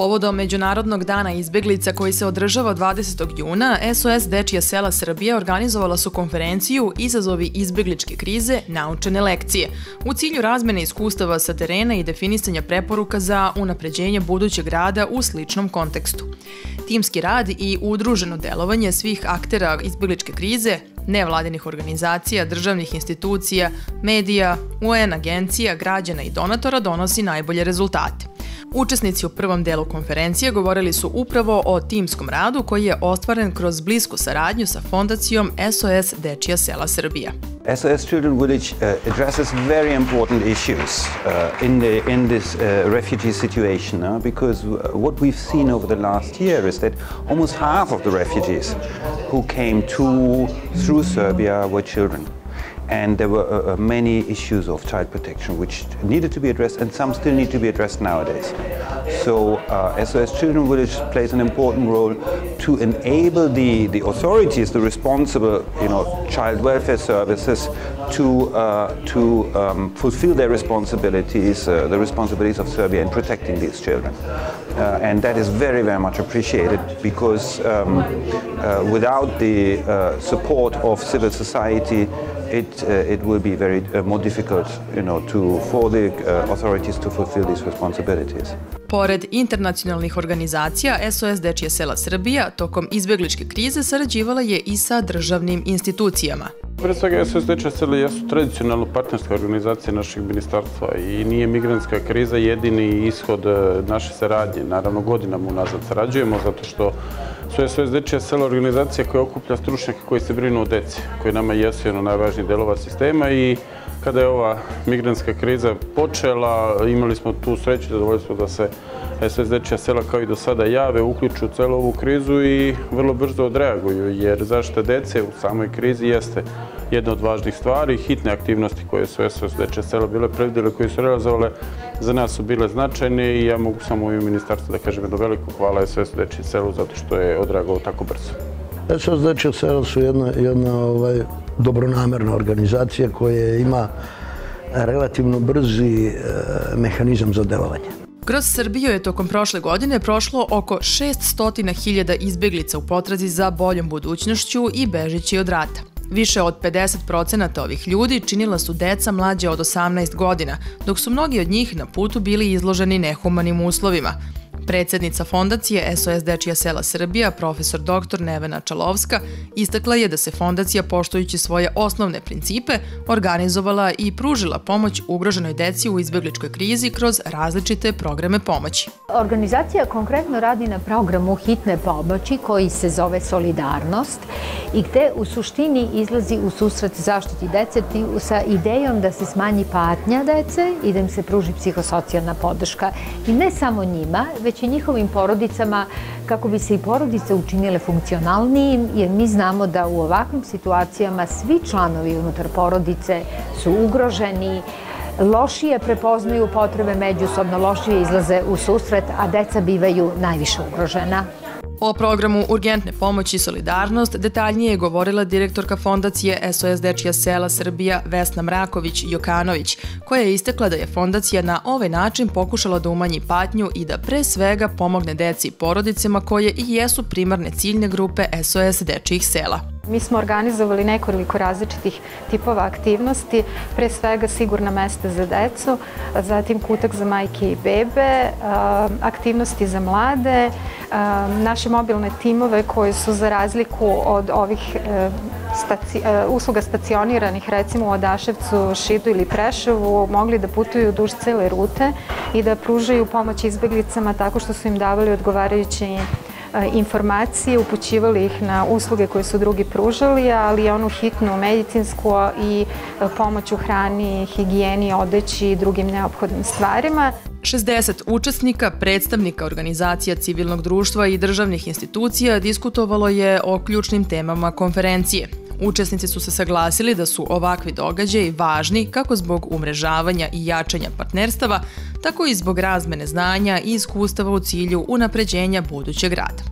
Povodom Međunarodnog dana izbeglica koji se održava 20. juna, SOS Dečija sela Srbije organizovala su konferenciju Izazovi izbegličke krize – naučene lekcije u cilju razmene iskustava sa terena i definisanja preporuka za unapređenje budućeg rada u sličnom kontekstu. Timski rad i udruženo delovanje svih aktera izbegličke krize, nevladinih organizacija, državnih institucija, medija, UN agencija, građana i donatora donosi najbolje rezultate. Učesnici u prvom delu konferencije govorili su upravo o timskom radu koji je ostvaren kroz blisku saradnju sa fondacijom SOS Dečija sela Srbija. SOS Children Village addresses very important issues in this refugee situation because what we've seen over the last year is that almost half of the refugees who came through Serbia were children. And there were many issues of child protection which needed to be addressed, and some still need to be addressed nowadays. So SOS Children Village plays an important role to enable the authorities, the responsible, child welfare services, to fulfill their responsibilities, the responsibilities of Serbia in protecting these children. And that is very, very much appreciated because without the support of civil society, it will be very more difficult, for the authorities to fulfill these responsibilities. Pored internacionalnih organizacija, SOS Dečija sela Srbija tokom izbegličke krize sarađivala je i sa državnim institucijama. Pre svega, SOS Dečija sela jesu tradicionalno partnerska organizacija našeg ministarstva i nije migrantska kriza jedini ishod naše saradnje. Naravno, godinama unazad sarađujemo zato što su SOS Dečija sela organizacija koja okuplja stručnjake koji se brinu o deci, koji nama jesu jedno najvažnijih delova sistema i kada je ova migrantska kriza počela, imali smo tu sreću, zadovoljstvo da se SOS Dečija sela kao i do sada jave, uključu u celu ovu krizu i vrlo brzo odreaguju, jer zaštita dece u samoj krizi jeste jedna od važnih stvari. Hitne aktivnosti koje su SOS Dečija sela bile predvidjele, koje su realizovale, za nas su bile značajne i ja mogu samo u ime ministarstva da kažem jedno veliko hvala SOS Dečija selu zato što je odreagovao tako brzo. SOS Dečija sela su jedna dobronamerna organizacija koja ima relativno brzi mehanizam za delovanje. Kroz Srbiju je tokom prošle godine prošlo oko 600.000 izbeglica u potrazi za boljom budućnošću i bežeći od rata. Više od 50% ovih ljudi činila su deca mlađe od 18 godina, dok su mnogi od njih na putu bili izloženi nehumanim uslovima. Predsednica fondacije SOS Dečija sela Srbija, profesor dr. Nevena Čalovska, istakla je da se fondacija, poštujući svoje osnovne principe, organizovala i pružila pomoć ugroženoj deci u izbegličkoj krizi kroz različite programe pomoći. Organizacija konkretno radi na programu hitne pomoći koji se zove Solidarnost i gde u suštini izlazi u susret zaštiti dece sa idejom da se smanji patnja dece i da im se pruži psihosocijalna podrška. I ne samo njima, već i njihovim porodicama, kako bi se i porodice učinile funkcionalnijim, jer mi znamo da u ovakvim situacijama svi članovi unutar porodice su ugroženi, lošije prepoznaju potrebe međusobno, lošije izlaze u susret, a deca bivaju najviše ugrožena. O programu urgentne pomoći Solidarnost detaljnije je govorila direktorka fondacije SOS Dečija sela Srbija Vesna Mraković-Jokanović, koja je istakla da je fondacija na ovaj način pokušala da umanji patnju i da pre svega pomogne deci i porodicama koje i jesu primarne ciljne grupe SOS Dečijih sela. Mi smo organizovali nekoliko različitih tipova aktivnosti, pre svega sigurna mesta za decu, zatim kutak za majke i bebe, aktivnosti za mlade, naše mobilne timove koji su za razliku od ovih usluga stacioniranih, recimo u Odaševcu, Šidu ili Preševu, mogli da putuju duž cele rute i da pružaju pomoć izbeglicama tako što su im davali odgovarajuće informacije, upućivali ih na usluge koje su drugi pružali, ali i onu hitnu medicinsku i pomoć u hrani, higijeni, odeći i drugim neophodnim stvarima. 60 učesnika, predstavnika organizacija civilnog društva i državnih institucija diskutovalo je o ključnim temama konferencije. Učesnici su se saglasili da su ovakvi događaji važni kako zbog umrežavanja i jačanja partnerstava, tako i zbog razmene znanja i iskustava u cilju unapređenja budućeg rada.